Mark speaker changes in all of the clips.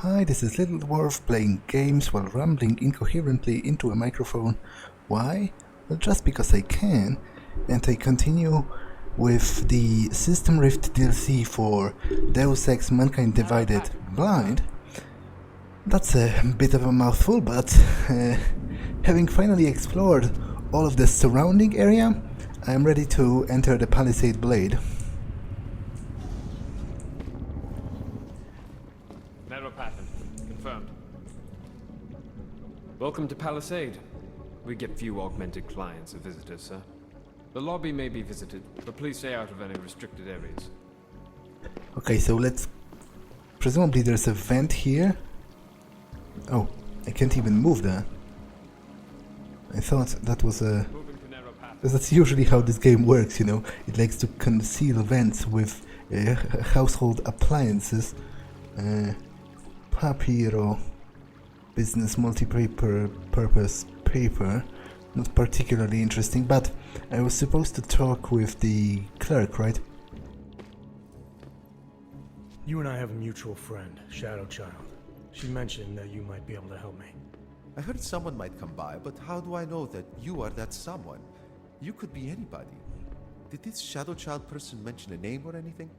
Speaker 1: Hi, this is Little Dwarf playing games while rambling incoherently into a microphone. Why? Well, just because I can, and I continue with the System Rift DLC for Deus Ex Mankind Divided Blind. That's a bit of a mouthful, but having finally explored all of the surrounding area, I am ready to enter the Palisade Blade.
Speaker 2: Narrow pattern. Confirmed. Welcome to Palisade. We get few augmented clients or visitors, sir. The lobby may be visited, but please stay out of any restricted areas.
Speaker 1: Okay, so let's... Presumably there's a vent here. Oh, I can't even move there. I thought that was a... That's usually how this game works, you know. It likes to conceal vents with household appliances. Papiro. Business multi-purpose paper. Not particularly interesting, but I was supposed to talk with the clerk, right?
Speaker 3: You and I have a mutual friend, Shadow Child. She mentioned that you might be able to help me.
Speaker 4: I heard someone might come by, but how do I know that you are that someone? You could be anybody. Did this Shadow Child person mention a name or anything?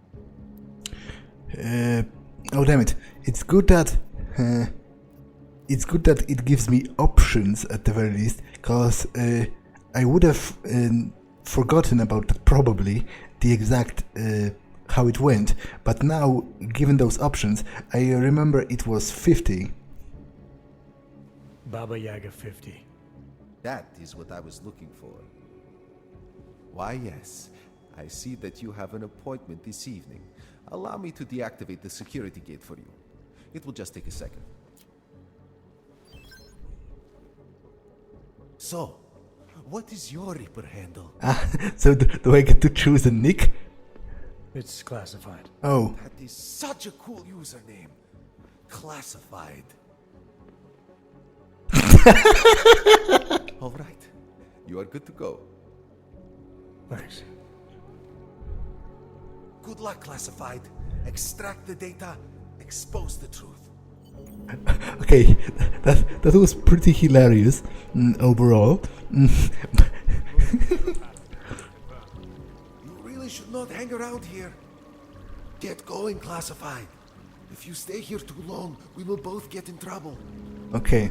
Speaker 1: Oh damn it! It's good that it gives me options at the very least, cause I would have forgotten about probably the exact how it went, but now given those options, I remember it was 50.
Speaker 3: Baba Yaga 50.
Speaker 4: That is what I was looking for. Why, yes. I see that you have an appointment this evening. Allow me to deactivate the security gate for you. It will just take a second. So, what is your Reaper handle?
Speaker 1: So do I get to choose a nick?
Speaker 3: It's classified.
Speaker 1: Oh.
Speaker 4: That is such a cool username. Classified. All right. You are good to go.
Speaker 3: Thanks.
Speaker 4: Good luck, Classified. Extract the data, expose the truth.
Speaker 1: Okay, that was pretty hilarious overall.
Speaker 4: You really should not hang around here. Get going, Classified. If you stay here too long, we will both get in trouble.
Speaker 1: Okay,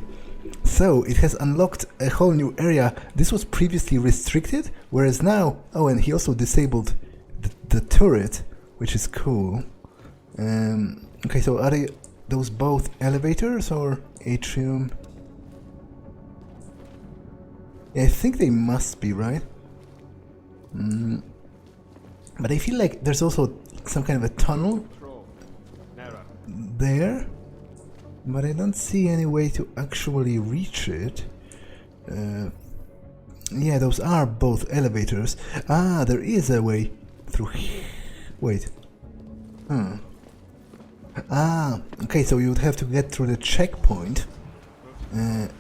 Speaker 1: so it has unlocked a whole new area. This was previously restricted, whereas now... Oh, and he also disabled the turret, which is cool. Okay, so are those both elevators or atrium? Yeah, I think they must be, right? But I feel like there's also some kind of a tunnel there, but I don't see any way to actually reach it. Yeah, those are both elevators. Ah, there is a way through here. Wait. Ah, okay, so you would have to get through the checkpoint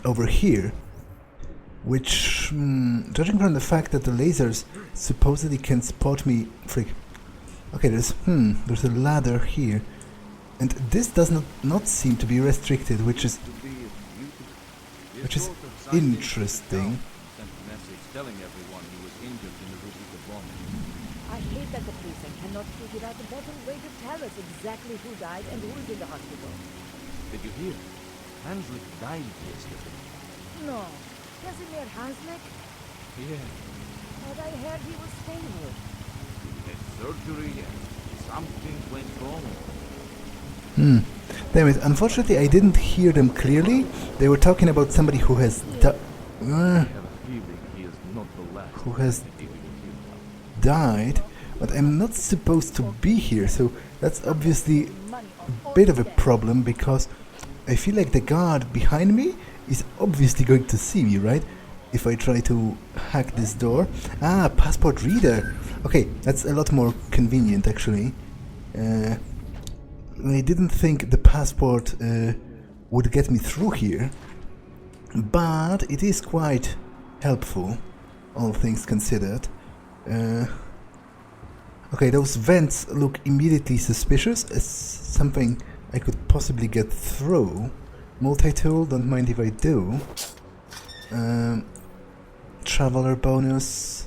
Speaker 1: over here, which, judging from the fact that the lasers supposedly can spot me... Okay, there's a ladder here, and this does not seem to be restricted, which is interesting.
Speaker 5: I hate that the precinct cannot figure out a better way to tell us exactly who died and who is in the hospital.
Speaker 6: Did you hear? Hanslick died yesterday.
Speaker 5: No. Casimir Hanslick?
Speaker 6: Yeah.
Speaker 5: But I heard he was stable.
Speaker 6: At surgery and something went wrong.
Speaker 1: Damn it, unfortunately I didn't hear them clearly. They were talking about somebody who has
Speaker 6: I have a feeling he is not the last.
Speaker 1: who has died, but I'm not supposed to be here, so that's obviously a bit of a problem, because I feel like the guard behind me is obviously going to see me, right? If I try to hack this door. Ah, passport reader. Okay, that's a lot more convenient actually. I didn't think the passport would get me through here, but it is quite helpful, all things considered. Okay, those vents look immediately suspicious, as something I could possibly get through. Multitool, don't mind if I do. Traveler bonus.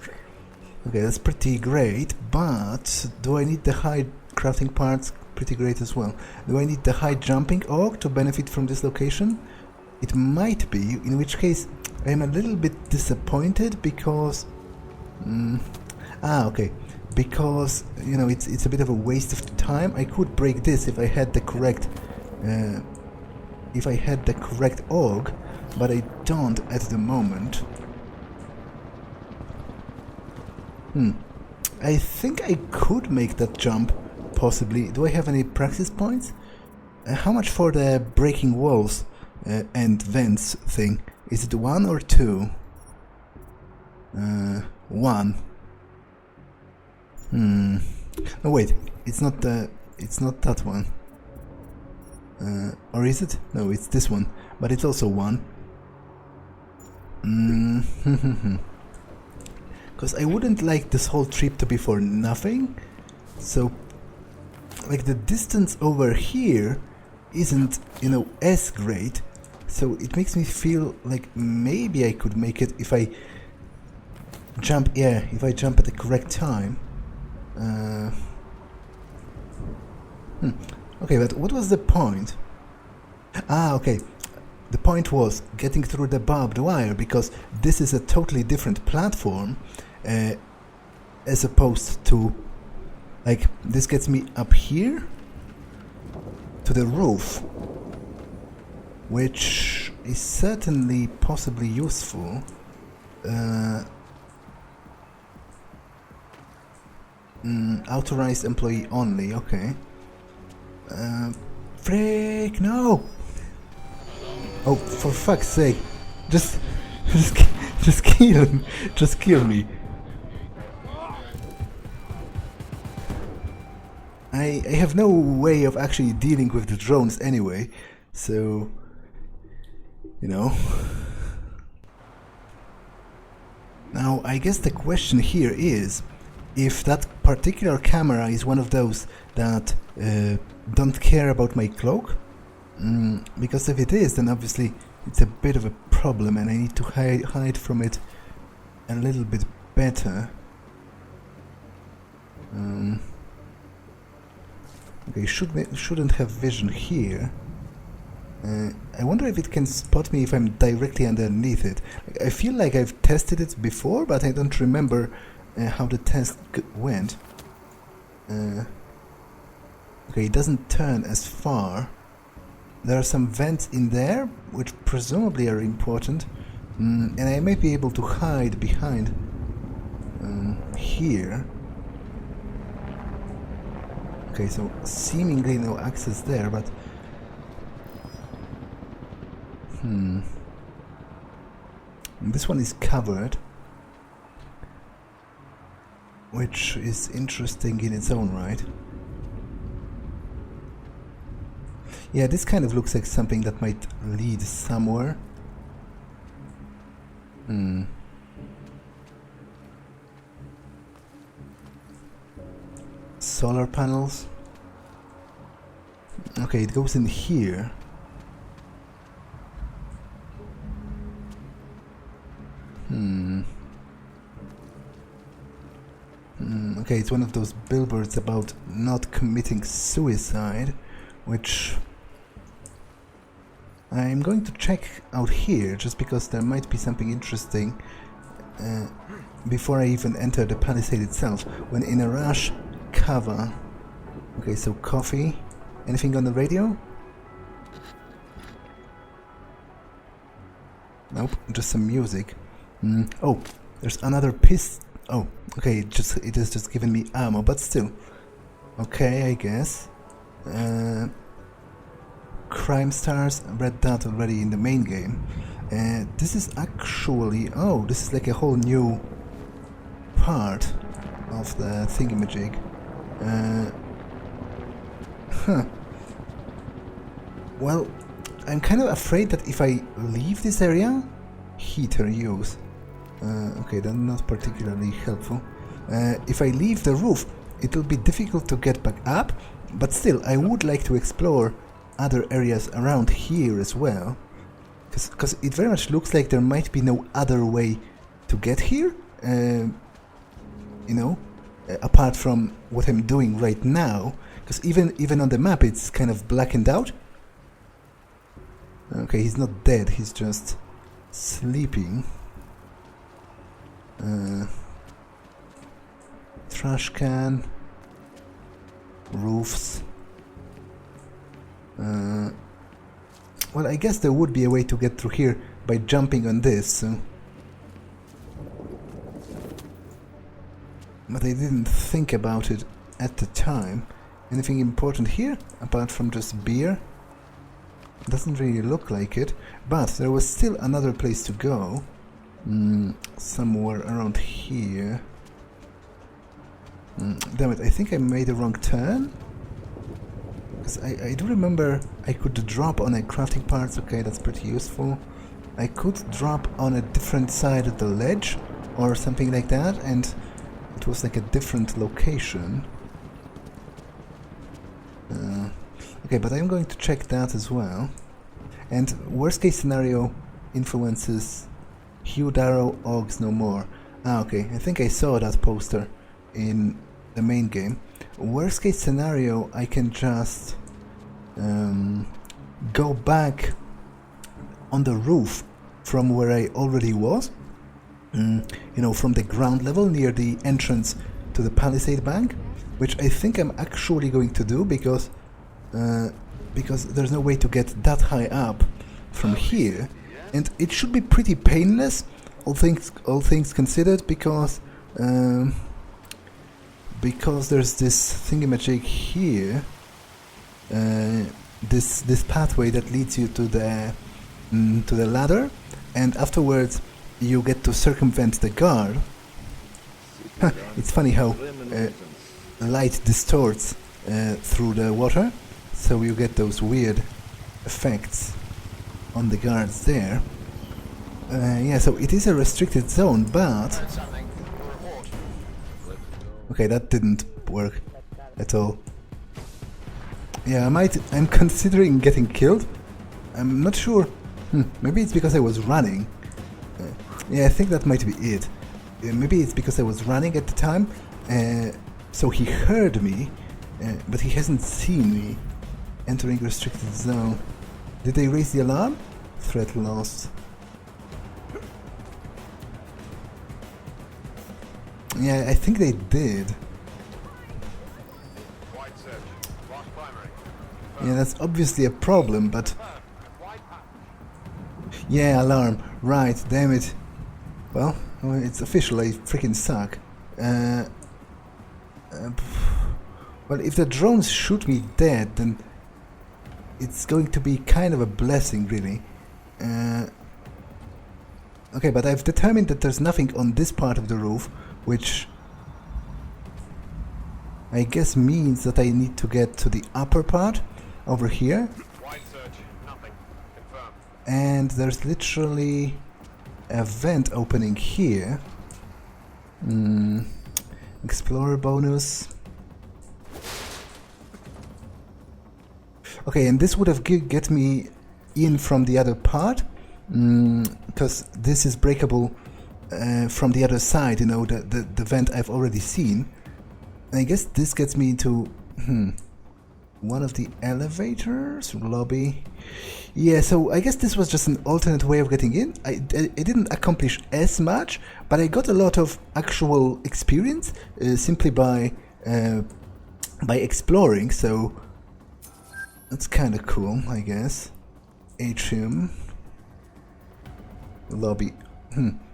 Speaker 1: Okay, that's pretty great, but do I need the high crafting parts? Pretty great as well. Do I need the high jumping orc to benefit from this location? It might be, in which case I am a little bit disappointed because... okay. Because, you know, it's a bit of a waste of time. I could break this if I had the correct... if I had the correct org, but I don't at the moment. I think I could make that jump, possibly. Do I have any practice points? How much for the breaking walls and vents thing? Is it 1 or 2? 1. No, wait. It's not that one. Or is it? No, it's this one. But it's also 1. Because I wouldn't like this whole trip to be for nothing. So, like, the distance over here isn't, you know, as great. So it makes me feel like maybe I could make it if I jump, if I jump at the correct time. Okay, but what was the point? Okay. The point was getting through the barbed wire, because this is a totally different platform as opposed to, like, this gets me up here to the roof, which is certainly possibly useful. Authorized employee only, okay. Frick, no! Oh, for fuck's sake! Just kill him! Just kill me! I have no way of actually dealing with the drones anyway, so, you know. Now, I guess the question here is if that particular camera is one of those that don't care about my cloak. Because if it is, then obviously it's a bit of a problem and I need to hide from it a little bit better. Okay, shouldn't have vision here. I wonder if it can spot me if I'm directly underneath it. I feel like I've tested it before, but I don't remember how the test went. Okay, it doesn't turn as far. There are some vents in there, which presumably are important, and I may be able to hide behind here. Okay, so seemingly no access there, but this one is covered, which is interesting in its own right. Yeah, this kind of looks like something that might lead somewhere. Solar panels. Okay, it goes in here. Okay, it's one of those billboards about not committing suicide, which I'm going to check out here, just because there might be something interesting before I even enter the palisade itself. When in a rush, cover. Okay, so coffee. Anything on the radio? Nope, just some music. Oh, there's another pistol. Oh, okay, it has just given me ammo, but still. Okay, I guess. Crime Stars, read that already in the main game. This is actually... oh, this is like a whole new part of the thingamajig. Well, I'm kind of afraid that if I leave this area... heater use. Okay, that's not particularly helpful. If I leave the roof, it will be difficult to get back up, but still, I would like to explore other areas around here as well. Because it very much looks like there might be no other way to get here. You know, apart from what I'm doing right now. Because even on the map it's kind of blackened out. Okay, he's not dead, he's just sleeping. Trash can. Roofs. Well, I guess there would be a way to get through here by jumping on this, so. But I didn't think about it at the time. Anything important here, apart from just beer? Doesn't really look like it, but there was still another place to go. Somewhere around here. Damn it, I think I made a wrong turn. Because I do remember I could drop on a crafting parts, okay, that's pretty useful. I could drop on a different side of the ledge, or something like that, and it was like a different location. Okay, but I'm going to check that as well. And worst case scenario influences Hugh Darrow, Oggs no more. Ah, okay, I think I saw that poster in the main game. Worst case scenario, I can just go back on the roof from where I already was. You know, from the ground level near the entrance to the Palisade Bank, which I think I'm actually going to do because there's no way to get that high up from here, and it should be pretty painless, all things considered, because there's this thingamajig here, this pathway that leads you to the ladder, and afterwards you get to circumvent the guard. It's funny how light distorts through the water, so you get those weird effects on the guards there. Yeah, so it is a restricted zone, but... Okay, that didn't work at all. Yeah, I'm considering getting killed. I'm not sure. Maybe it's because I was running. Yeah, I think that might be it. Maybe it's because I was running at the time, so he heard me, but he hasn't seen me entering restricted zone. Did they raise the alarm? Threat lost. Yeah, I think they did. Yeah, that's obviously a problem, but... Yeah, alarm. Right, damn it. Well, it's official, I freaking suck. Well, if the drones shoot me dead, then it's going to be kind of a blessing, really. Okay, but I've determined that there's nothing on this part of the roof, which I guess means that I need to get to the upper part, over here.
Speaker 7: Wide search, nothing. Confirmed.
Speaker 1: And there's literally a vent opening here. Explorer bonus. Okay, and this would have get me in from the other part, because this is breakable from the other side, you know, the vent I've already seen. And I guess this gets me into one of the elevators, lobby. Yeah, so I guess this was just an alternate way of getting in. I didn't accomplish as much, but I got a lot of actual experience simply by exploring, so that's kind of cool, I guess. Atrium. Lobby.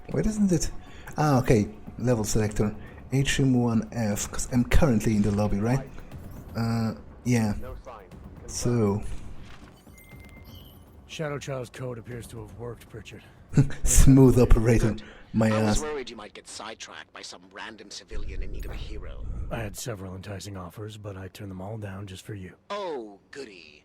Speaker 1: Why doesn't it... Ah, okay. Level selector. Atrium 1F, because I'm currently in the lobby, right? Yeah. So...
Speaker 3: Shadow Child's code appears to have worked, Pritchard.
Speaker 1: Smooth operator. My
Speaker 8: I was
Speaker 1: ass.
Speaker 8: worried you might get sidetracked by some random civilian in need of a hero.
Speaker 3: I had several enticing offers, but I turned them all down just for you.
Speaker 8: Oh, goody.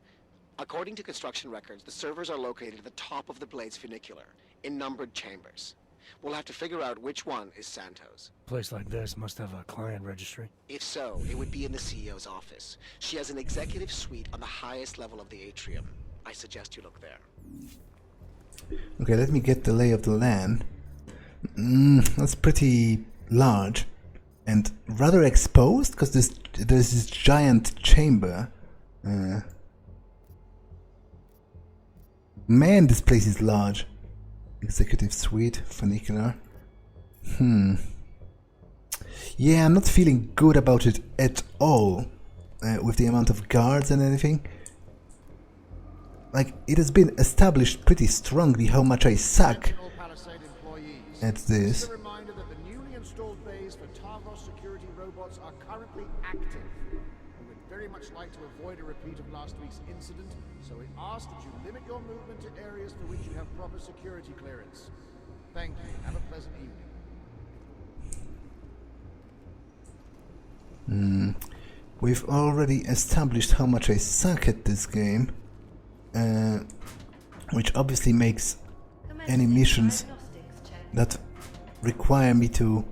Speaker 8: According to construction records, the servers are located at the top of the Blade's funicular, in numbered chambers. We'll have to figure out which one is Santos.
Speaker 3: A place like this must have a client registry.
Speaker 8: If so, it would be in the CEO's office. She has an executive suite on the highest level of the atrium. I suggest you look there.
Speaker 1: Okay, let me get the lay of the land. That's pretty large and rather exposed, because there's this giant chamber. Man, this place is large. Executive suite, funicular. Yeah, I'm not feeling good about it at all, with the amount of guards and everything. Like, it has been established pretty strongly how much I suck at this.
Speaker 9: A reminder that the newly installed bays for Tarvos security robots are currently active. We would very much like to avoid a repeat of last week's incident, so we ask that you limit your movement to areas for which you have proper security clearance. Thank you. Have a pleasant evening.
Speaker 1: We've already established how much I suck at this game, which obviously makes any missions that require me to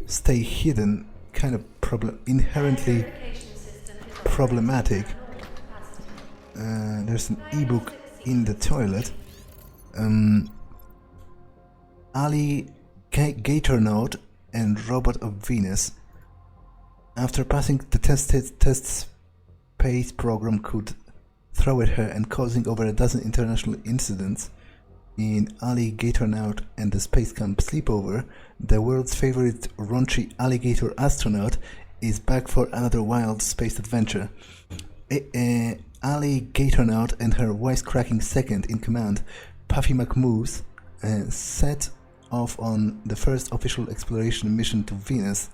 Speaker 1: stay hidden kind of inherently problematic. There's an ebook in the toilet. Alligator Node and Robot of Venus. After passing the test space program could throw at her and causing over a dozen international incidents in Alligator Node and the Space Camp Sleepover, the world's favorite raunchy alligator astronaut is back for another wild space adventure. Alligator Node and her wisecracking second in command, Puffy McMoose, set off on the first official exploration mission to Venus.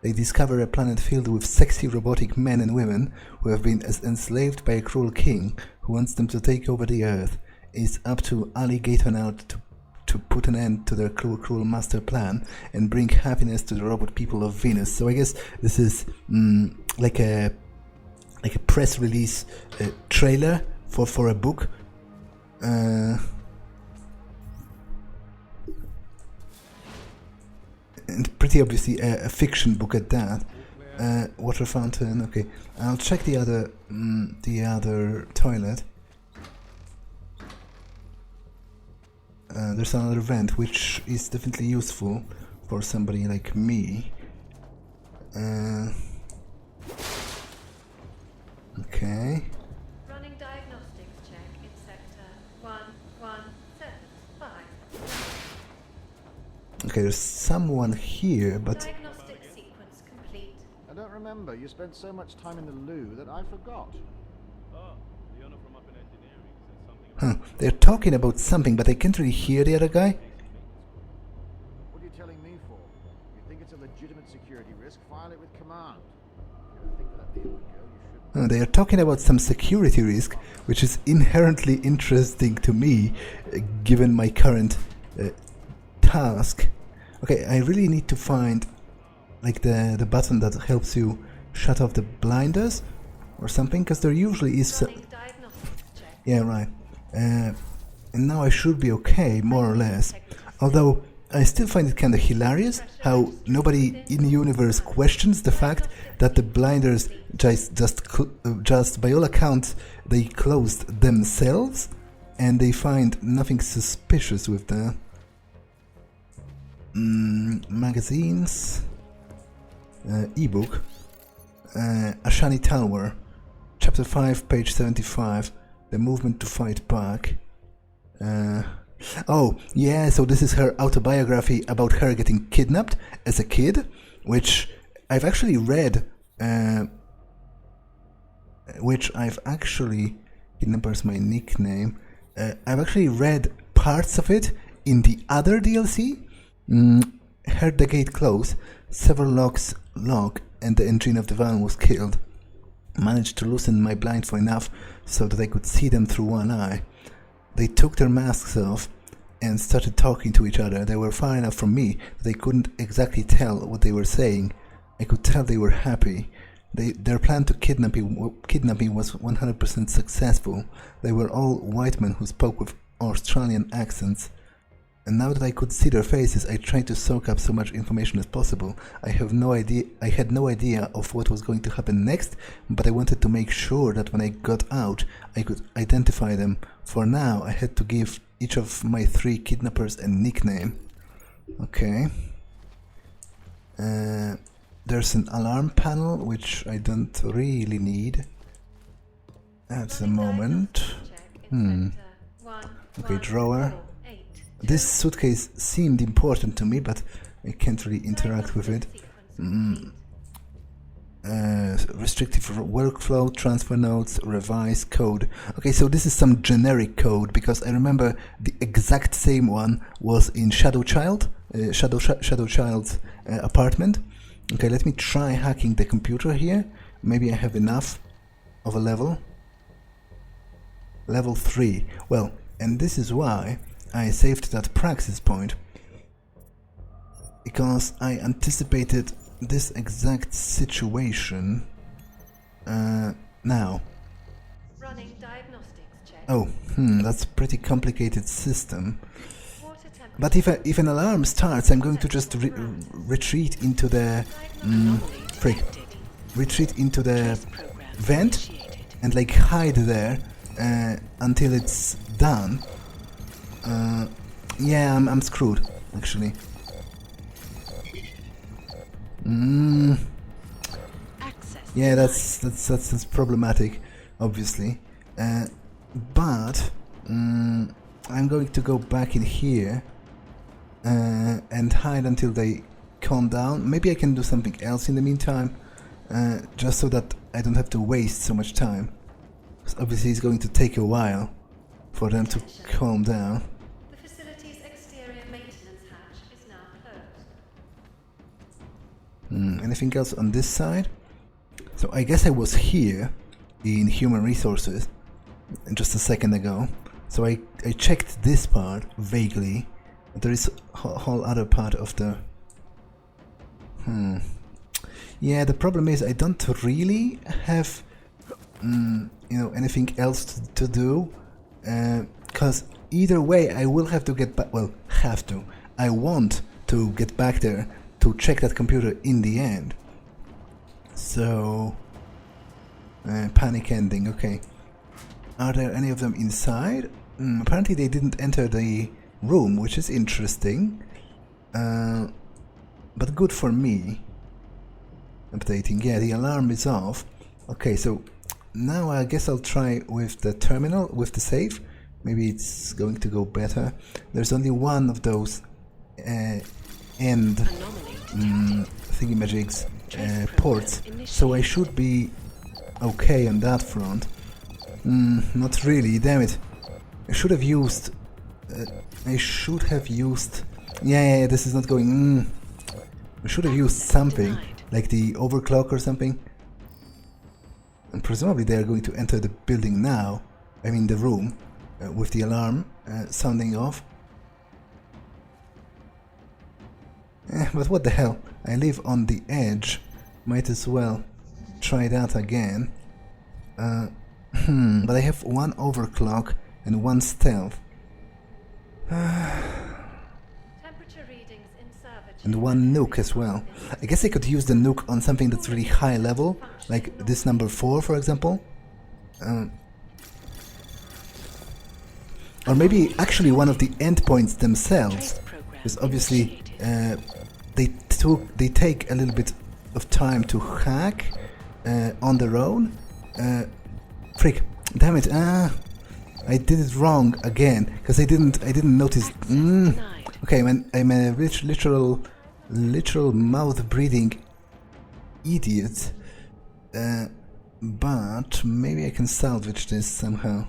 Speaker 1: They discover a planet filled with sexy robotic men and women who have been enslaved by a cruel king who wants them to take over the Earth. It's up to Alligator Node to put an end to their cruel master plan and bring happiness to the robot people of Venus. So I guess this is like a press release trailer for a book. And pretty obviously a fiction book at that. Water fountain. Okay, I'll check the other toilet. There's another vent, which is definitely useful for somebody like me. Okay.
Speaker 10: Running diagnostics check in sector 1175.
Speaker 1: Okay, there's someone here, but
Speaker 10: Diagnostic sequence complete.
Speaker 9: I don't remember. You spent so much time in the loo that I forgot.
Speaker 1: they're talking about something, but I can't really hear the other guy.
Speaker 9: What are you telling me for? You think it's a legitimate security risk? File it with command. If you think that the end would go, you shouldn't.
Speaker 1: They are talking about some security risk, which is inherently interesting to me, given my current task. Okay, I really need to find like the button that helps you shut off the blinders or something, because there usually is yeah, right. And now I should be okay, more or less. Although I still find it kind of hilarious how nobody in the universe questions the fact that the blinders just by all accounts they closed themselves, and they find nothing suspicious with the magazines, ebook, Ashani Tower, chapter 5, page 75. The movement to fight back. Oh, yeah, so this is her autobiography about her getting kidnapped as a kid, which I've actually read, Kidnapper's my nickname, I've actually read parts of it in the other DLC. Heard the gate close, several locks lock, and the engine of the van was killed. Managed to loosen my blind for enough so that I could see them through one eye. They took their masks off and started talking to each other. They were far enough from me that I couldn't exactly tell what they were saying. I could tell they were happy. Their plan to kidnap me was 100% successful. They were all white men who spoke with Australian accents. And now that I could see their faces, I tried to soak up so much information as possible. I had no idea of what was going to happen next, but I wanted to make sure that when I got out, I could identify them. For now, I had to give each of my 3 kidnappers a nickname. Okay. There's an alarm panel, which I don't really need at the moment. Okay, drawer. This suitcase seemed important to me, but I can't really interact with it. Restrictive workflow, transfer notes, revise code. Okay, so this is some generic code, because I remember the exact same one was in Shadow Child's apartment. Okay, let me try hacking the computer here. Maybe I have enough of a level. Level 3. Well, and this is why I saved that praxis point, because I anticipated this exact situation. Now.
Speaker 10: Running diagnostics check.
Speaker 1: Oh, that's a pretty complicated system. But if an alarm starts, I'm going to just retreat into the retreat into the vent and like hide there until it's done. Yeah, I'm screwed, actually. Yeah, that's problematic, obviously. But I'm going to go back in here and hide until they calm down. Maybe I can do something else in the meantime, just so that I don't have to waste so much time. Because obviously it's going to take a while for them to calm down.
Speaker 10: The facility's exterior maintenance hatch is now closed.
Speaker 1: Anything else on this side? So I guess I was here in human resources just a second ago. So I checked this part vaguely. There is a whole other part of the... Yeah, the problem is I don't really have anything else to do. Because either way I will have to get back, well, I want to get back there to check that computer in the end. So, panic ending, okay. Are there any of them inside? Apparently they didn't enter the room, which is interesting. But good for me. Updating, yeah, the alarm is off. Okay, so now I guess I'll try with the terminal, with the safe. Maybe it's going to go better. There's only one of those end thingamajigs ports, so I should be okay on that front. Not really, damn it. I should have used... Yeah, this is not going... I should have used something, like the overclock or something. And presumably they are going to enter the building now. I mean the room, with the alarm sounding off. But what the hell, I live on the edge. Might as well try that again. But I have one overclock and one stealth.
Speaker 10: Temperature readings in server
Speaker 1: And one nuke as well. I guess I could use the nuke on something that's really high level, like this number 4, for example. Or maybe actually one of the endpoints themselves, because obviously they take a little bit of time to hack on their own. Frick! Damn it! I did it wrong again because I didn't notice. Okay, I'm a literal mouth breathing idiot. But maybe I can salvage this somehow.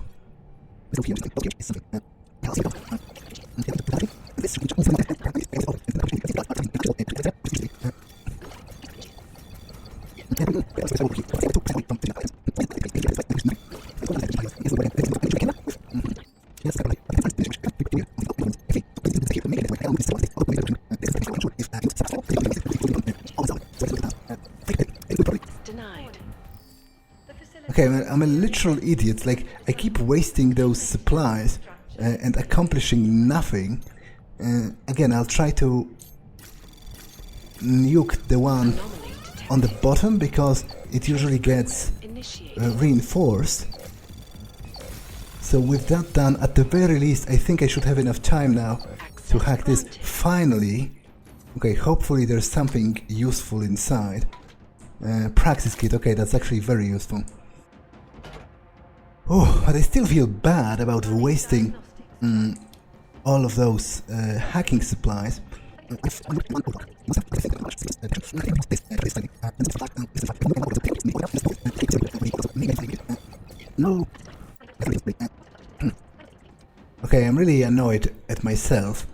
Speaker 1: Okay, I'm a literal idiot. Like, I keep wasting those supplies and accomplishing nothing. Again, I'll try to nuke the one on the bottom because it usually gets reinforced. So with that done, at the very least, I think I should have enough time now to hack this. Finally! Okay, hopefully there's something useful inside. Praxis kit, okay, that's actually very useful. Oh, but I still feel bad about wasting all of those hacking supplies. No. Okay, I'm really annoyed at myself.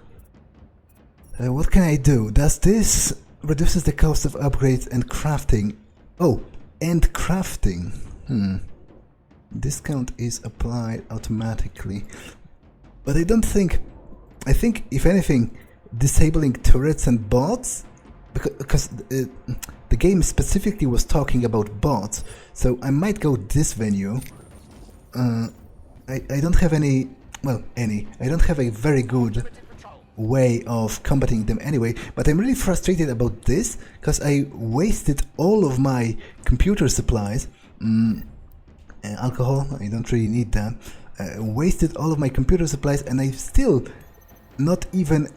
Speaker 1: What can I do? Does this reduces the cost of upgrades and crafting? Oh, and crafting. Discount is applied automatically. But I don't think... I think, if anything, disabling turrets and bots, because the game specifically was talking about bots, so I might go this venue. I don't have any, well, I don't have a very good way of combating them anyway, but I'm really frustrated about this, because I wasted all of my computer supplies. Alcohol, I don't really need that. Wasted all of my computer supplies, and I've still not even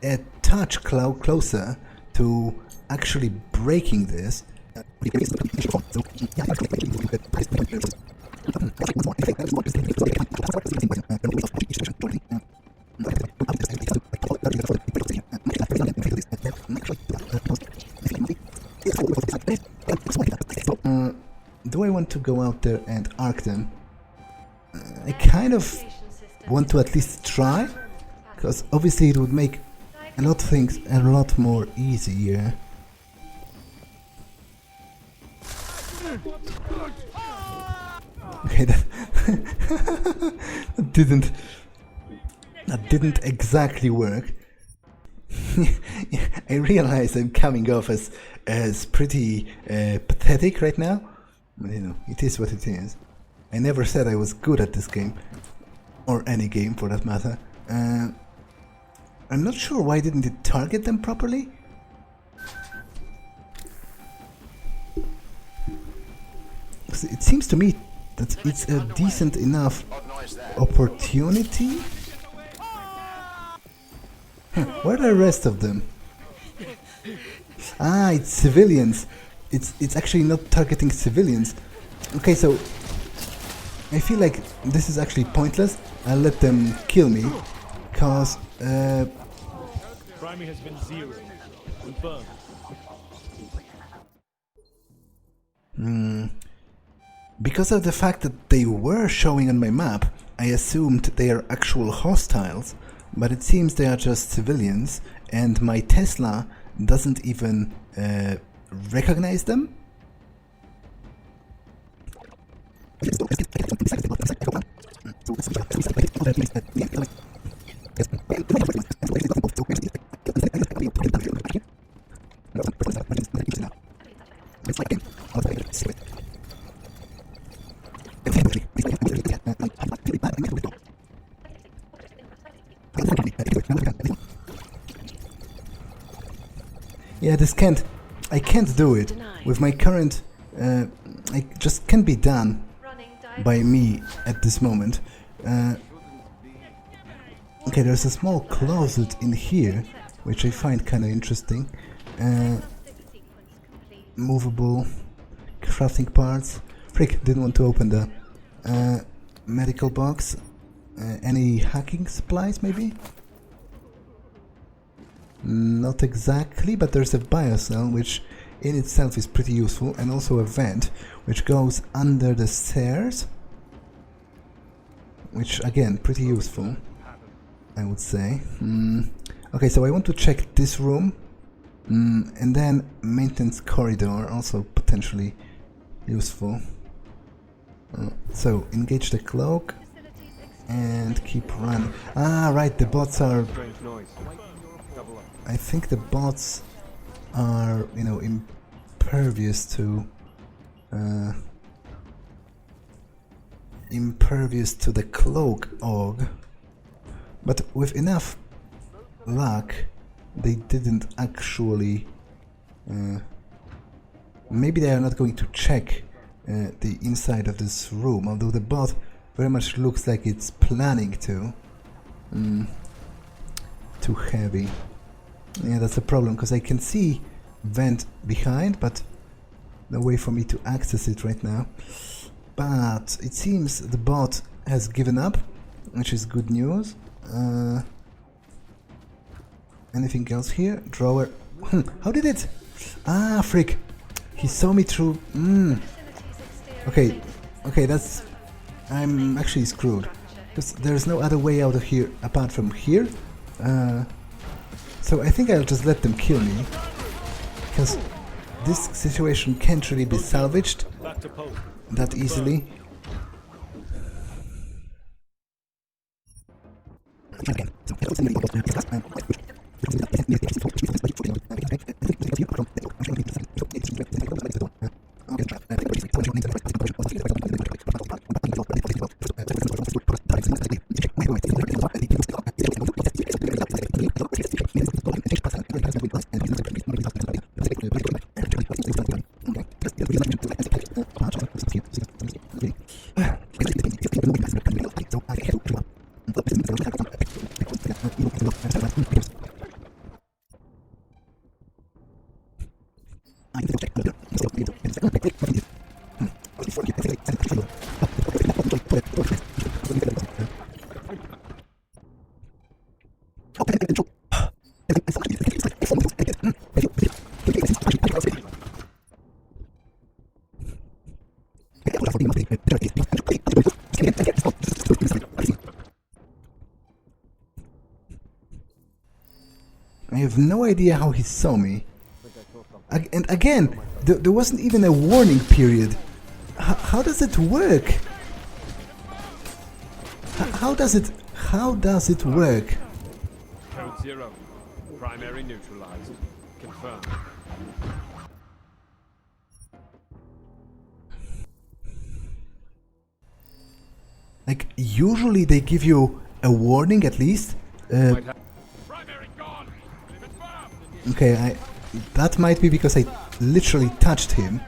Speaker 1: a touch closer to actually breaking this. Do I want to go out there and arc them? I kind of want to at least try, because obviously it would make a lot of things a lot more easier. Okay, that didn't exactly work. I realize I'm coming off as pretty pathetic right now, but you know, it is what it is. I never said I was good at this game, or any game for that matter. I'm not sure why didn't it target them properly. It seems to me that it's a decent enough opportunity. Where are the rest of them? Ah, it's civilians. It's actually not targeting civilians. Okay, so I feel like this is actually pointless. I'll let them kill me, cause
Speaker 3: Priming has been 0. Confirmed.
Speaker 1: Because of the fact that they were showing on my map, I assumed they are actual hostiles, but it seems they are just civilians, and my Tesla doesn't even recognize them. Yeah, I can't do it with my current, it just can't be done by me at this moment. Okay, there's a small closet in here, which I find kind of interesting. Movable crafting parts. Frick, didn't want to open the medical box. Any hacking supplies, maybe? Not exactly, but there's a biocell, which in itself is pretty useful, and also a vent, which goes under the stairs, which again, pretty useful, I would say. Okay, so I want to check this room, and then maintenance corridor, also potentially useful. So, engage the cloak, and keep running. Ah, right, the bots are... I think the bots are, you know, impervious to the cloak og, but with enough luck, they didn't actually... maybe they are not going to check the inside of this room, although the bot very much looks like it's planning to. Too heavy. Yeah, that's a problem, because I can see vent behind, but no way for me to access it right now. But it seems the bot has given up, which is good news. Anything else here? Drawer. How did it? Ah, frick. He saw me through... Okay, that's... I'm actually screwed. Because there's no other way out of here apart from here. So I think I'll just let them kill me. Because this situation can't really be salvaged that easily. I have no idea how he saw me. And again, there wasn't even a warning period. How does it work? How does it work?
Speaker 2: Code 0. Primary neutralized. Confirmed.
Speaker 1: Like, usually they give you a warning at least. Okay, that might be because I literally touched him.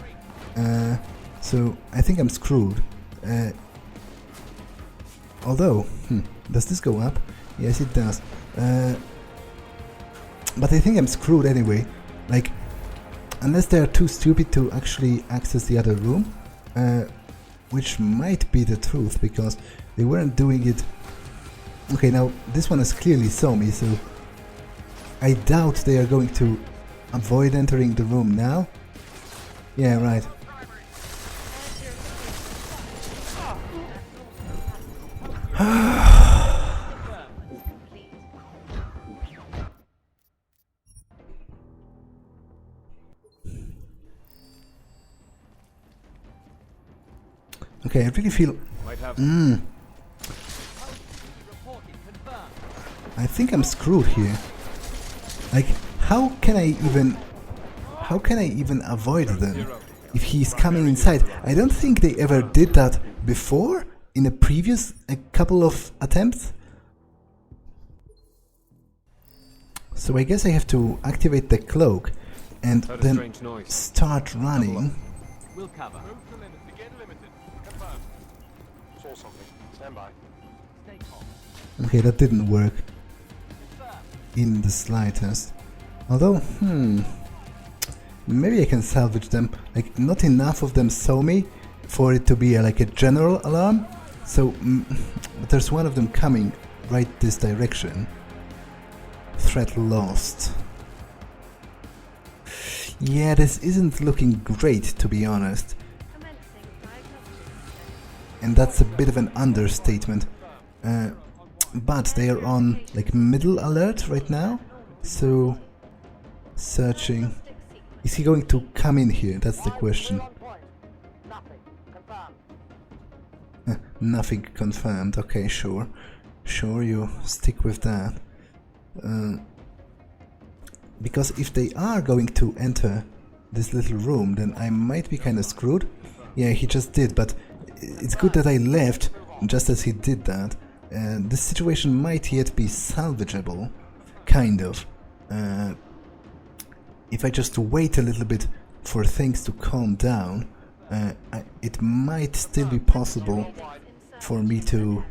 Speaker 1: So I think I'm screwed. Although, does this go up? Yes, it does. But I think I'm screwed anyway. Like, unless they are too stupid to actually access the other room, which might be the truth because they weren't doing it. Okay, now this one has clearly saw me, so I doubt they are going to avoid entering the room now. Yeah, right. Okay, I really feel... I think I'm screwed here. Like, how can I even avoid them if he's coming inside? I don't think they ever did that before in a previous couple of attempts. So I guess I have to activate the cloak and then start running.
Speaker 7: We'll cover. Begin limited. Confirmed. Saw something. Stand by. Stay calm.
Speaker 1: Okay, that didn't work in the slightest. Although, maybe I can salvage them. Like, not enough of them saw me for it to be like a general alarm. So, but there's one of them coming right this direction. Threat lost. Yeah, this isn't looking great, to be honest. And that's a bit of an understatement. But they are on like middle alert right now, so searching. Is he going to come in here? That's the question. Nothing confirmed. Okay, sure, you stick with that. Because if they are going to enter this little room, then I might be kind of screwed. Yeah, he just did, but it's good that I left just as he did that. This situation might yet be salvageable, kind of. If I just wait a little bit for things to calm down, it might still be possible for me to...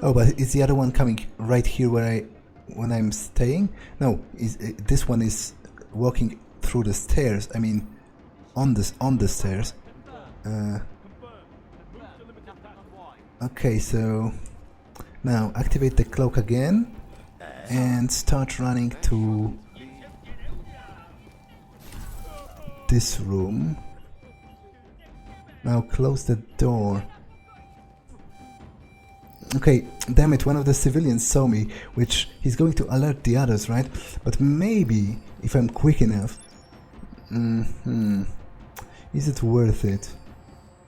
Speaker 1: Oh, but is the other one coming right here when I'm staying? No, this one is walking through the stairs. I mean, on the stairs. Okay, so now activate the cloak again and start running to this room. Now close the door. Okay, damn it, one of the civilians saw me, which he's going to alert the others, right? But maybe, if I'm quick enough... Is it worth it?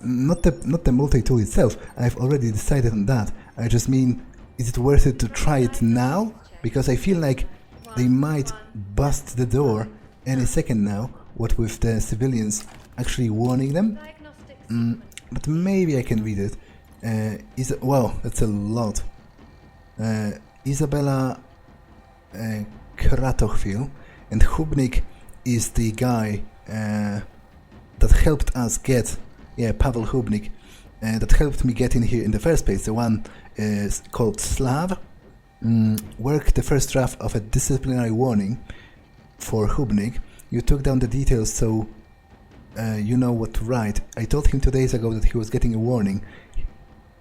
Speaker 1: Not the multi-tool itself, I've already decided on that. I just mean, is it worth it to try it now? Because I feel like they might bust the door any second now, what with the civilians actually warning them. But maybe I can read it. Wow, that's a lot. Isabella Kratochwil, and Hubnik is the guy that helped us get, Pavel Hubnik, that helped me get in here in the first place. The one is called Slav. Worked the first draft of a disciplinary warning for Hubnik. You took down the details so you know what to write. I told him 2 days ago that he was getting a warning.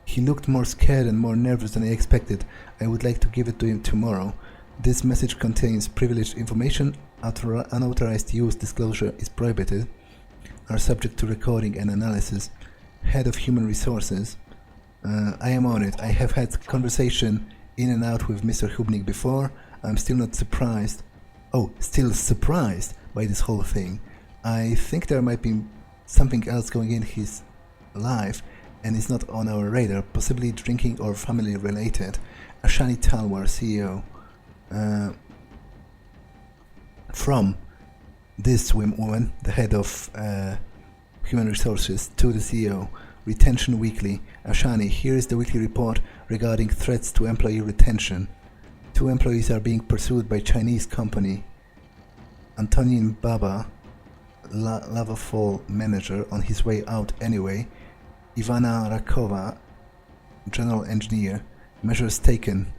Speaker 1: He looked more scared and more nervous than I expected. I would like to give it to him tomorrow. This message contains privileged information. Unauthorized use disclosure is prohibited. Are subject to recording and analysis. Head of Human Resources. I am on it. I have had conversation in and out with Mr. Hubnik before. I'm still not surprised. Oh, still surprised by this whole thing. I think there might be something else going in his life and it's not on our radar, possibly drinking or family related. Ashani Talwar, CEO. From this woman, the head of Human Resources, to the CEO. Retention Weekly. Ashani, here is the weekly report regarding threats to employee retention. 2 employees are being pursued by Chinese company. Antonin Baba, Lava Fall manager, on his way out anyway. Ivana Rakova, general engineer. Measures taken.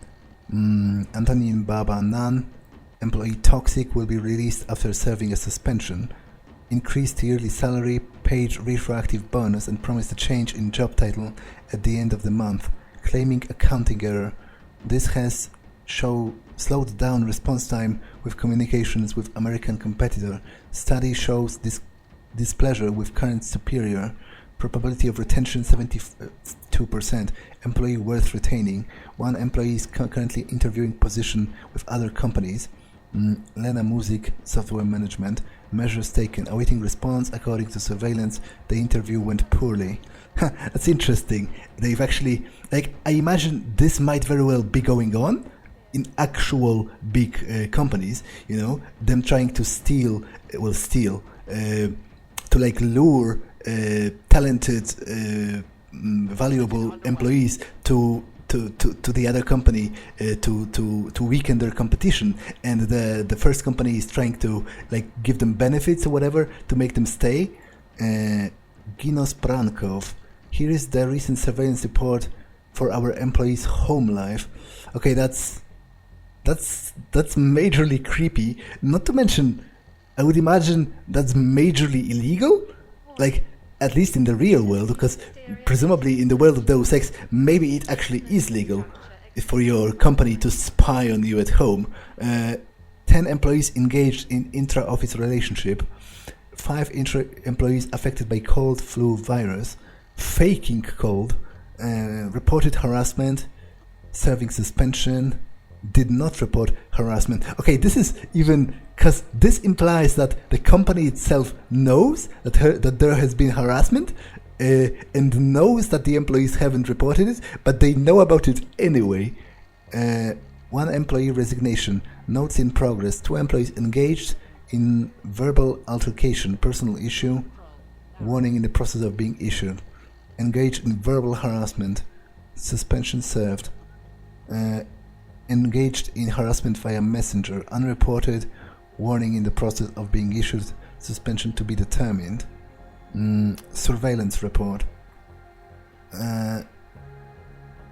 Speaker 1: Antonin Baba, none. Employee toxic, will be released after serving a suspension. Increased yearly salary, paid retroactive bonus, and promised a change in job title at the end of the month. Claiming accounting error. This has slowed down response time with communications with American competitor. Study shows displeasure with current superior. Probability of retention 72%. Employee worth retaining. 1 employee is currently interviewing position with other companies. Lena Music, software management. Measures taken. Awaiting response. According to surveillance, the interview went poorly. That's interesting. They've actually, I imagine this might very well be going on in actual big companies, them trying to to lure talented, valuable employees to the other company to weaken their competition, and the first company is trying to give them benefits or whatever to make them stay. Ginos Prankov, here is the recent surveillance report for our employees' home life. Okay, that's majorly creepy. Not to mention, I would imagine that's majorly illegal. At least in the real world, because presumably in the world of Deus Ex, maybe it actually is legal for your company to spy on you at home. 10 employees engaged in intra-office relationship. 5 employees affected by cold flu virus. Faking cold. Reported harassment. Serving suspension. Did not report harassment. Okay, this is even, because this implies that the company itself knows that there has been harassment and knows that the employees haven't reported it, but they know about it anyway. 1 employee resignation. Notes in progress. 2 employees engaged in verbal altercation. Personal issue. Warning in the process of being issued. Engaged in verbal harassment. Suspension served. engaged in harassment via messenger, unreported, warning in the process of being issued, suspension to be determined. Surveillance report.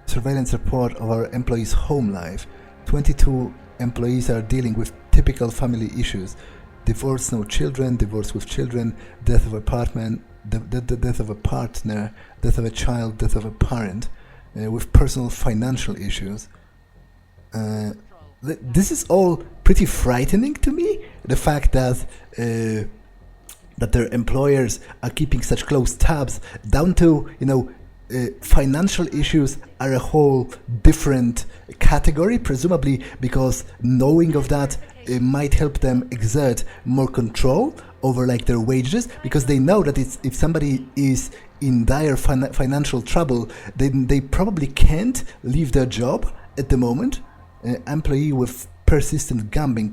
Speaker 1: Surveillance report of our employees' home life. 22 employees are dealing with typical family issues. Divorce, no children, divorce with children, death of a partner, death of a partner, death of a child, death of a parent, with personal financial issues. This is all pretty frightening to me. The fact that their employers are keeping such close tabs, down to, financial issues are a whole different category, presumably because knowing of that might help them exert more control over their wages, because they know that if somebody is in dire financial trouble, then they probably can't leave their job at the moment. Employee with persistent gambling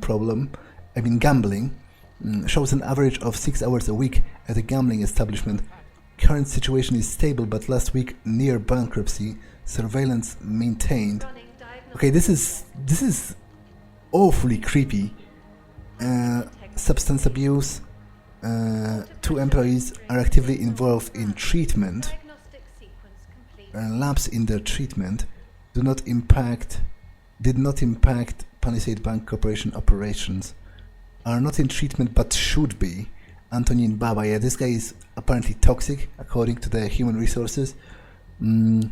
Speaker 1: shows an average of 6 hours a week at a gambling establishment. Current situation is stable, but last week near bankruptcy. Surveillance maintained. Okay, this is awfully creepy. Substance abuse. 2 employees are actively involved in treatment. Lapse in their treatment did not impact Palisade Bank Corporation operations. Are not in treatment but should be. Antonin Baba, yeah, this guy is apparently toxic according to the human resources. 3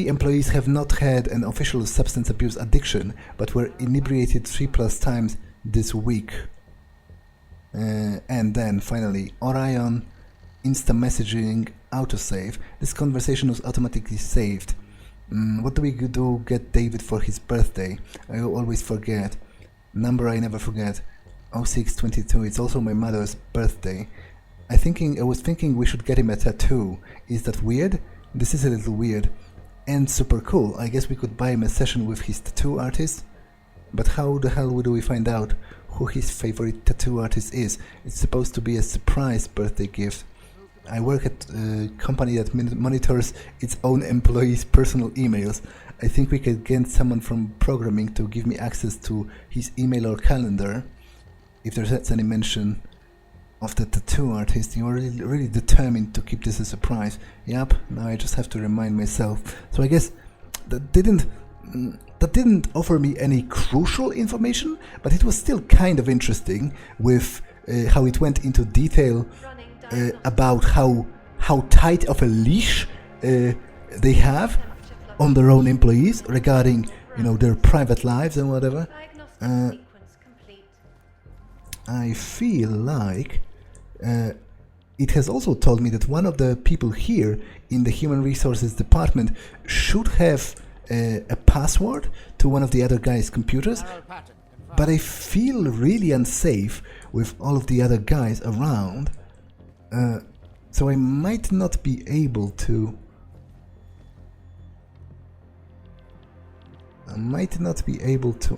Speaker 1: employees have not had an official substance abuse addiction but were inebriated 3+ times this week. And then finally, Orion, Insta messaging, autosave. This conversation was automatically saved. What do we do get David for his birthday? I always forget. Number I never forget. 0622. It's also my mother's birthday. I was thinking we should get him a tattoo. Is that weird? This is a little weird. And super cool. I guess we could buy him a session with his tattoo artist. But how the hell do we find out who his favorite tattoo artist is? It's supposed to be a surprise birthday gift. I work at a company that monitors its own employees' personal emails. I think we could get someone from programming to give me access to his email or calendar. If there's any mention of the tattoo artist, you are really determined to keep this a surprise. Yep, now I just have to remind myself. So I guess that didn't offer me any crucial information, but it was still kind of interesting with how it went into detail about how tight of a leash they have on their own employees regarding their private lives and whatever. I feel like it has also told me that one of the people here in the Human Resources Department should have a password to one of the other guys' computers, but I feel really unsafe with all of the other guys around, so I might not be able to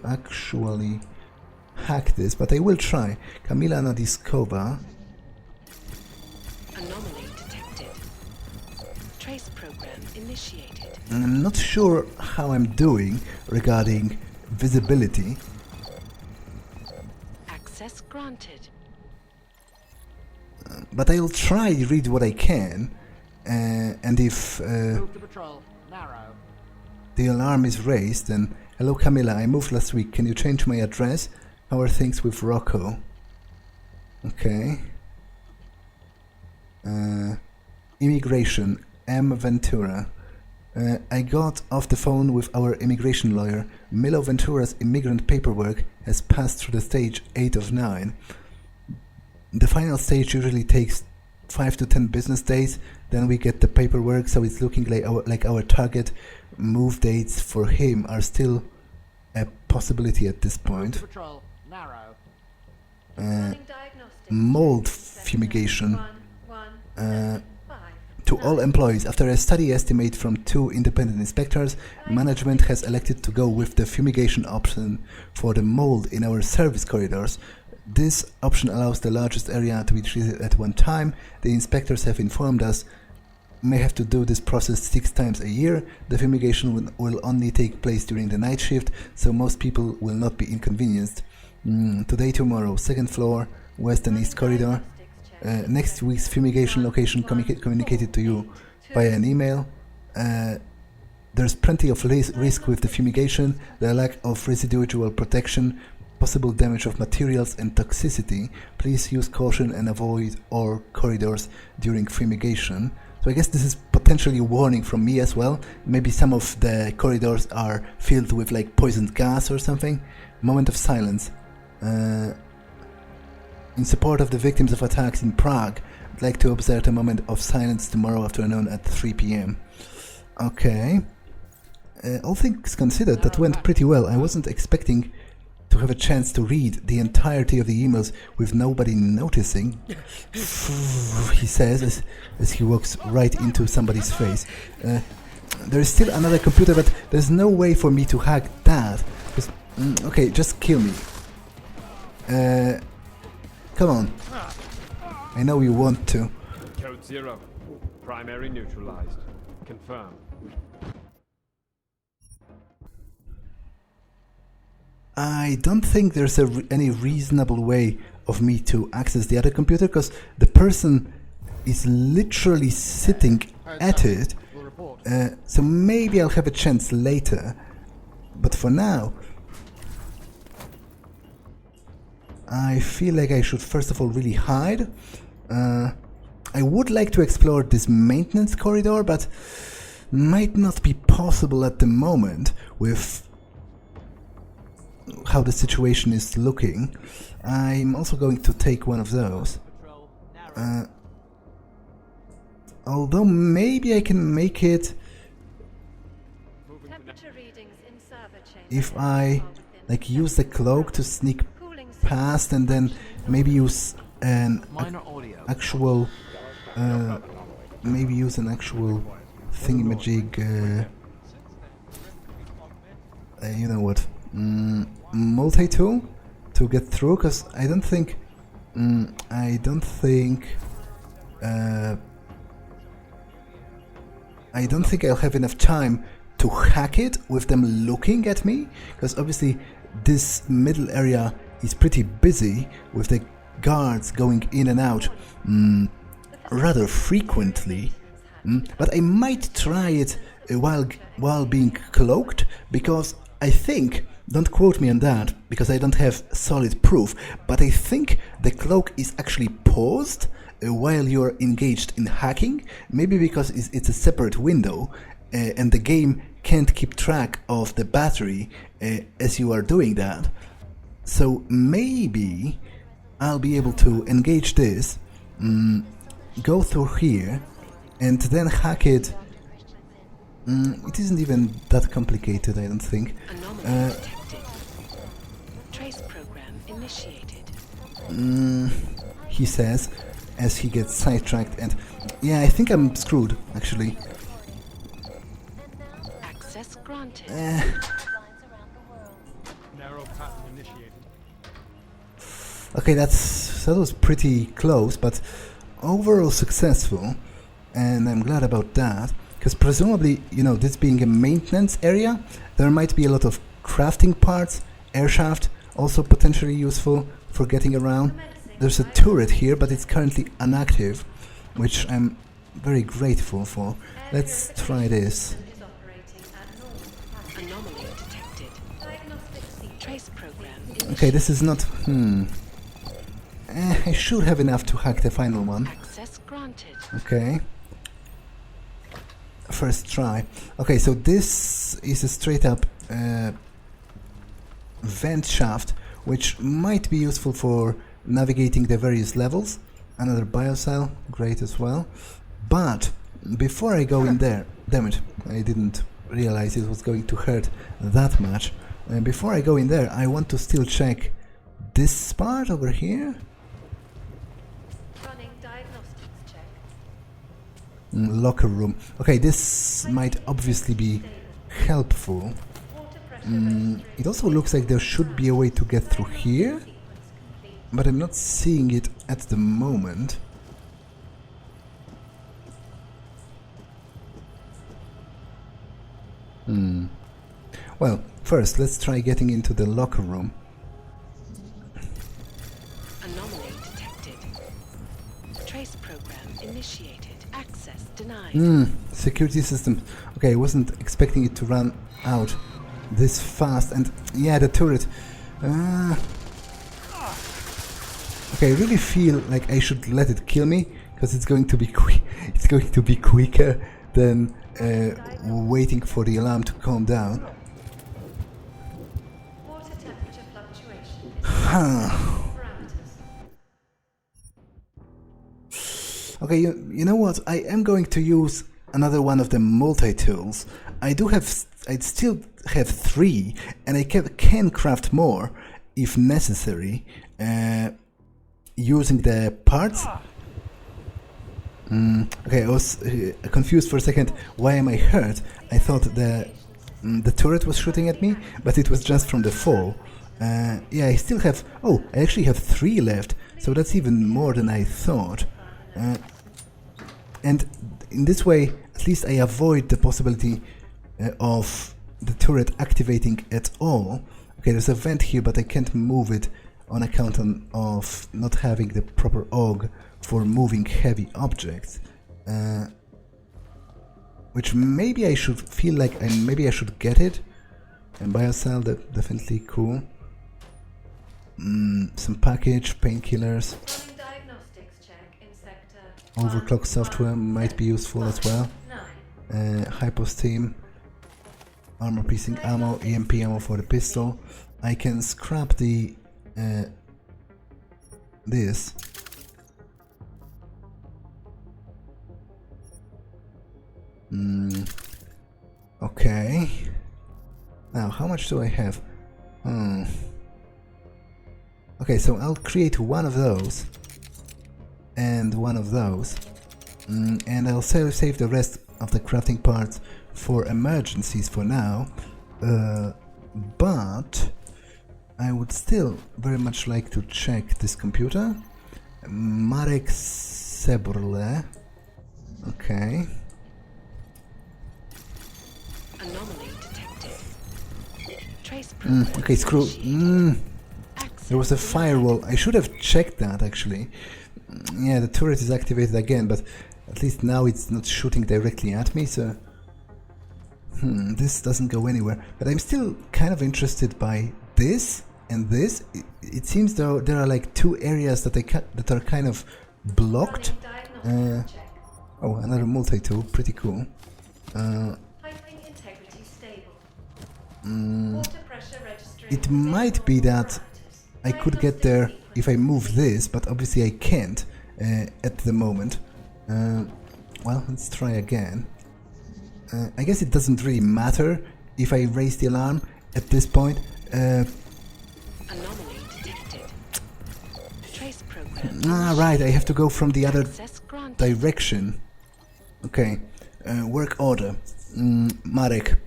Speaker 1: actually hack this, but I will try. Kamila Nadiskova.
Speaker 11: Anomaly detected. Trace program initiated.
Speaker 1: I'm not sure how I'm doing regarding visibility.
Speaker 11: Access granted.
Speaker 1: But I'll try to read what I can, and if
Speaker 9: Move to patrol. Narrow.
Speaker 1: the alarm is raised, then hello Camilla, I moved last week. Can you change my address? How are things with Rocco? Okay. Immigration, M. Ventura. I got off the phone with our immigration lawyer. Milo Ventura's immigrant paperwork has passed through the stage 8 of 9. The final stage usually takes 5 to 10 business days. Then we get the paperwork, so it's looking like our target move dates for him are still a possibility at this point.
Speaker 9: Patrol. Narrow.
Speaker 1: Mold fumigation. To all employees, after a study estimate from 2 independent inspectors, management has elected to go with the fumigation option for the mold in our service corridors. This option allows the largest area to be treated at one time. The inspectors have informed us may have to do this process 6 times a year. The fumigation will only take place during the night shift, so most people will not be inconvenienced. Today, tomorrow, 2nd floor, west and east corridor. Next week's fumigation location communicated to you via an email. There's plenty of risk with the fumigation, the lack of residual protection, possible damage of materials and toxicity. Please use caution and avoid all corridors during fumigation. So I guess this is potentially a warning from me as well. Maybe some of the corridors are filled with like poisoned gas or something. Moment of silence. In support of the victims of attacks in Prague, I'd like to observe a moment of silence tomorrow afternoon at 3 p.m. Okay. All things considered, that went pretty well. I wasn't expecting to have a chance to read the entirety of the emails with nobody noticing, he says as he walks right into somebody's face. There is still another computer, but there's no way for me to hack that. Okay, just kill me. Come on. I know you want to.
Speaker 2: Code 0. Primary neutralized. Confirm.
Speaker 1: I don't think there's any reasonable way of me to access the other computer, because the person is literally sitting at it. So maybe I'll have a chance later. But for now, I feel like I should first of all really hide. I would like to explore this maintenance corridor, but might not be possible at the moment with how the situation is looking. I'm also going to take one of those. Although maybe I can make it if I like use the cloak to sneak past and then maybe use an actual thingamajig, you know what, multitool to get through, because I don't think I'll have enough time to hack it with them looking at me, because obviously this middle area is pretty busy with the guards going in and out rather frequently. But I might try it while being cloaked, because I think, don't quote me on that because I don't have solid proof, but I think the cloak is actually paused while you're engaged in hacking, maybe because it's a separate window and the game can't keep track of the battery as you are doing that. So maybe I'll be able to engage this, go through here, and then hack it. It isn't even that complicated, I don't think.
Speaker 11: Trace program initiated.
Speaker 1: He says as he gets sidetracked, and yeah, I think I'm screwed, actually.
Speaker 11: Access granted.
Speaker 3: Narrow pattern initiated.
Speaker 1: Okay, that was pretty close, but overall successful, and I'm glad about that, because presumably, you know, this being a maintenance area, there might be a lot of crafting parts, airshaft, also potentially useful for getting around. There's a turret here, but it's currently inactive, which I'm very grateful for. Let's try this.
Speaker 11: Anomaly detected. Trace program.
Speaker 1: Okay, this is not... I should have enough to hack the final one.
Speaker 11: Access granted.
Speaker 1: Okay. First try. Okay, so this is a straight up vent shaft, which might be useful for navigating the various levels. Another biocell, great as well. But before I go in there, damn it, I didn't realize it was going to hurt that much. Before I go in there, I want to still check this part over here.
Speaker 10: Running diagnostics check.
Speaker 1: Locker room. Okay, this might obviously be helpful. It also looks like there should be a way to get through here, but I'm not seeing it at the moment. Well, first, let's try getting into the locker room.
Speaker 11: Anomaly detected. Trace program initiated. Access denied.
Speaker 1: Security system. Okay, I wasn't expecting it to run out this fast. And yeah, the turret. Okay, I really feel like I should let it kill me, because it's going to be it's going to be quicker than waiting for the alarm to calm down.
Speaker 10: Water temperature fluctuation. Parameters.
Speaker 1: Okay, you know what? I am going to use another one of the multi-tools. I still have 3, and I can craft more if necessary, using the parts. Okay, I was confused for a second. Why am I hurt? I thought the turret was shooting at me, but it was just from the fall. Yeah, I still have... Oh, I actually have 3 left, so that's even more than I thought. And in this way, at least I avoid the possibility of the turret activating at all. Okay, there's a vent here, but I can't move it on account of not having the proper AUG for moving heavy objects. Which maybe I should feel like maybe I should get it. And biocell, that definitely cool. Some package, painkillers.
Speaker 10: Diagnostics check in sector.
Speaker 1: Overclock software might be useful as well. Hyposteam, armor piercing ammo, EMP ammo for the pistol. I can scrap the this. Okay. Now, how much do I have? Okay, so I'll create one of those and one of those, and I'll save the rest of the crafting parts for emergencies for now. But I would still very much like to check this computer. Marek Sebrle. Okay.
Speaker 11: Anomaly detected. Trace
Speaker 1: Okay, screw. There was a firewall. I should have checked that actually. Yeah, the turret is activated again, but at least now it's not shooting directly at me, so this doesn't go anywhere. But I'm still kind of interested by this and this. It seems though there are like 2 areas that are kind of blocked. Oh, another multi-tool, pretty cool.
Speaker 10: Piping integrity stable. Water pressure registering.
Speaker 1: It might be that I could get there if I move this, but obviously I can't at the moment. Well, let's try again. I guess it doesn't really matter if I raise the alarm at this point.
Speaker 11: Anomaly detected. Trace program.
Speaker 1: Right, I have to go from the other direction. Okay, work order. Marek,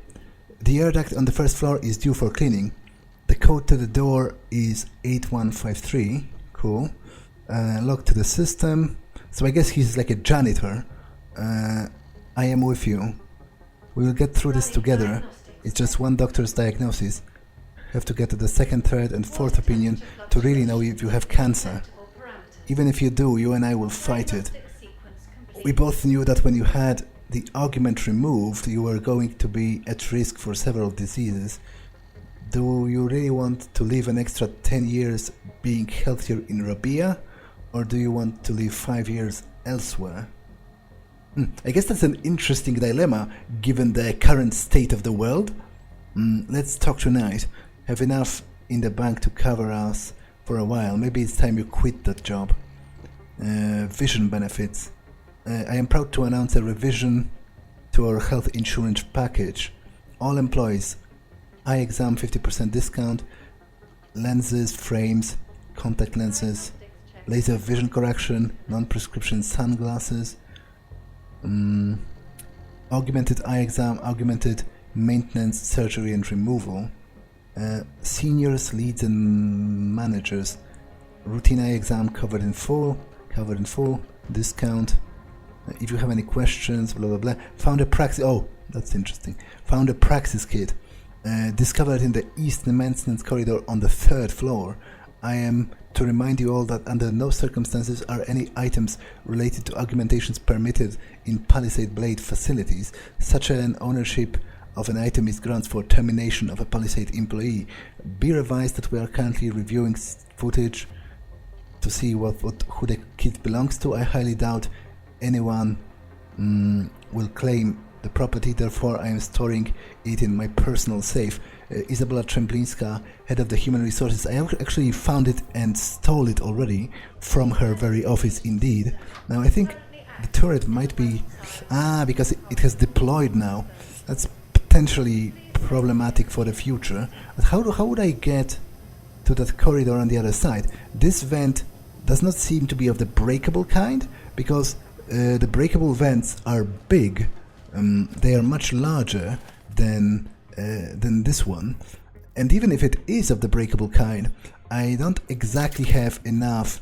Speaker 1: the air duct on the first floor is due for cleaning. The code to the door is 8153. Cool. Lock to the system. So I guess he's like a janitor. I am with you. We will get through this together. It's just one doctor's diagnosis. Have to get to the 2nd, 3rd and 4th opinion to really know if you have cancer. Even if you do, you and I will fight it. We both knew that when you had the augment removed, you were going to be at risk for several diseases. Do you really want to live an extra 10 years being healthier in Rabia, or do you want to live 5 years elsewhere? I guess that's an interesting dilemma, given the current state of the world. Let's talk tonight. Have enough in the bank to cover us for a while. Maybe it's time you quit that job. Vision benefits. I am proud to announce a revision to our health insurance package. All employees, eye exam 50% discount, lenses, frames, contact lenses, laser vision correction, non-prescription sunglasses, augmented eye exam, augmented maintenance, surgery and removal, seniors, leads and managers, routine eye exam covered in full, discount, If you have any questions, blah blah blah. Found a praxis. Oh, that's interesting. Found a praxis kit. Discovered in the east maintenance corridor on the 3rd floor. I am to remind you all that under no circumstances are any items related to augmentations permitted in Palisade Blade facilities. Such an ownership of an item is grounds for termination of a Palisade employee. Be advised that we are currently reviewing footage to see who the kit belongs to. I highly doubt anyone will claim the property, therefore I am storing it in my personal safe. Izabela Tremblinska, head of the human resources. I actually found it and stole it already from her very office indeed. Now I think the turret might be... because it has deployed now. That's potentially problematic for the future. But how would I get to that corridor on the other side? This vent does not seem to be of the breakable kind, because the breakable vents are big. They are much larger than this one, and even if it is of the breakable kind, I don't exactly have enough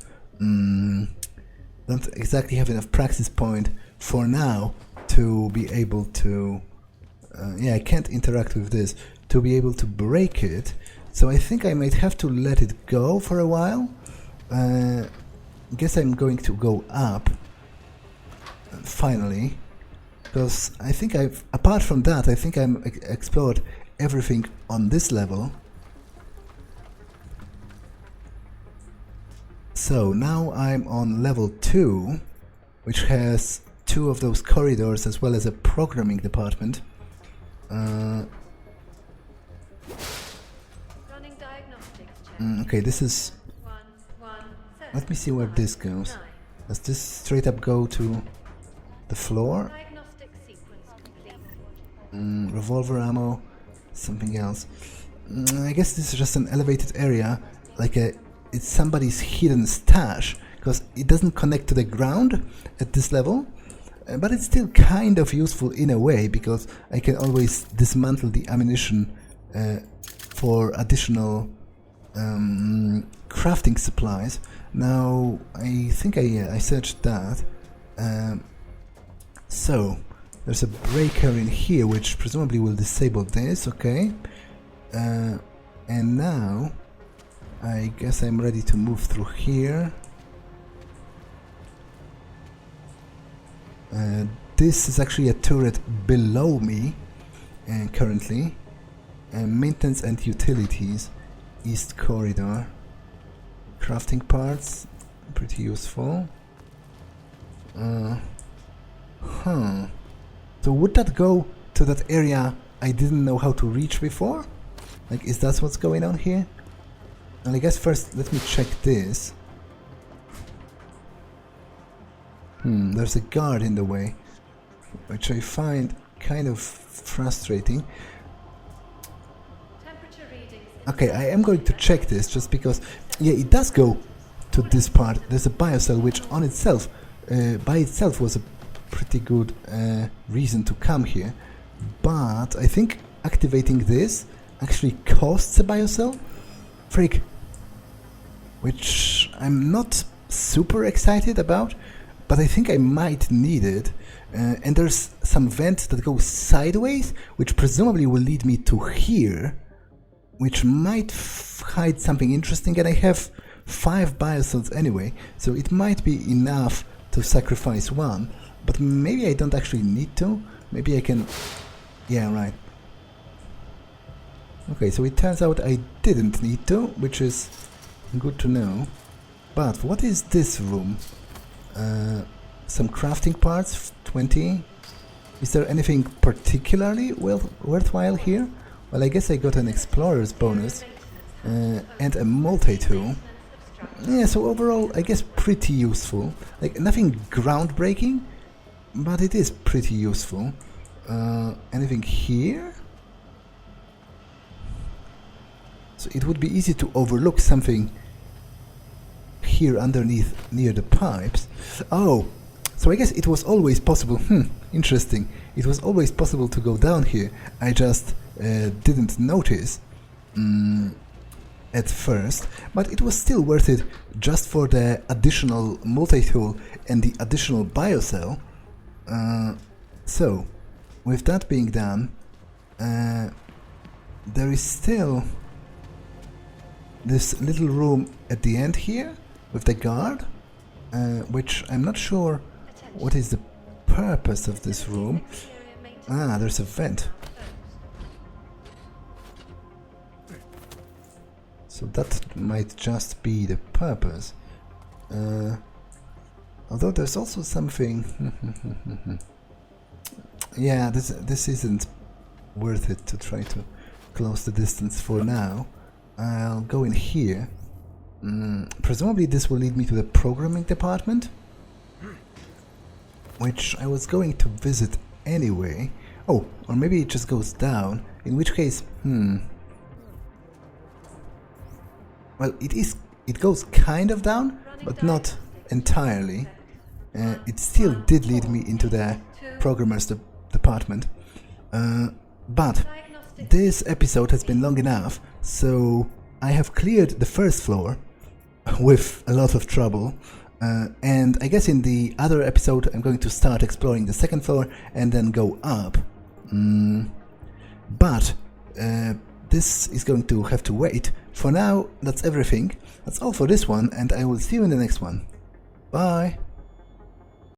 Speaker 1: praxis point for now to be able to I can't interact with this to be able to break it, so I think I might have to let it go for a while. Guess I'm going to go up finally, because I think apart from that, I think I'm explored everything on this level. So now I'm on level 2, which has 2 of those corridors as well as a programming department. Okay, this is... Let me see where this goes. Does this straight up go to the floor? Revolver ammo, something else. I guess this is just an elevated area, like it's somebody's hidden stash, because it doesn't connect to the ground at this level, but it's still kind of useful in a way, because I can always dismantle the ammunition for additional crafting supplies. Now, I think I searched that. So, there's a breaker in here, which presumably will disable this, okay. And now, I guess I'm ready to move through here. This is actually a turret below me, currently. Maintenance and utilities, east corridor. Crafting parts, pretty useful. So would that go to that area I didn't know how to reach before? Like, is that what's going on here? And I guess first let me check this. There's a guard in the way, which I find kind of frustrating. Okay, I am going to check this just because, yeah, it does go to this part. There's a biocell, which on itself, by itself was a pretty good reason to come here. But I think activating this actually costs a biocell. Freak. Which I'm not super excited about, but I think I might need it. And there's some vent that goes sideways, which presumably will lead me to here, which might hide something interesting, and I have 5 biocells anyway, so it might be enough to sacrifice one, but maybe I don't actually need to. Maybe I can... yeah, right. Okay, so it turns out I didn't need to, which is good to know. But what is this room? Some crafting parts, 20. Is there anything particularly worthwhile here? Well, I guess I got an explorer's bonus and a multitool. Yeah, so overall, I guess pretty useful. Like, nothing groundbreaking, but it is pretty useful. Anything here? So it would be easy to overlook something here underneath, near the pipes. Oh, so I guess it was always possible. Interesting. It was always possible to go down here. I just didn't notice at first, but it was still worth it just for the additional multi-tool and the additional biocell. So, with that being done, there is still this little room at the end here with the guard, which I'm not sure what is the purpose of this room. Ah, there's a vent. So that might just be the purpose. Although there's also something... yeah, this isn't worth it to try to close the distance for now. I'll go in here. Presumably this will lead me to the programming department, which I was going to visit anyway. Oh, or maybe it just goes down, in which case, well, it goes kind of down, but not entirely. It still did lead me into the programmers department. But this episode has been long enough, so I have cleared the first floor with a lot of trouble. And I guess in the other episode I'm going to start exploring the second floor and then go up. But this is going to have to wait. For now, that's everything. That's all for this one, and I will see you in the next one. Bye!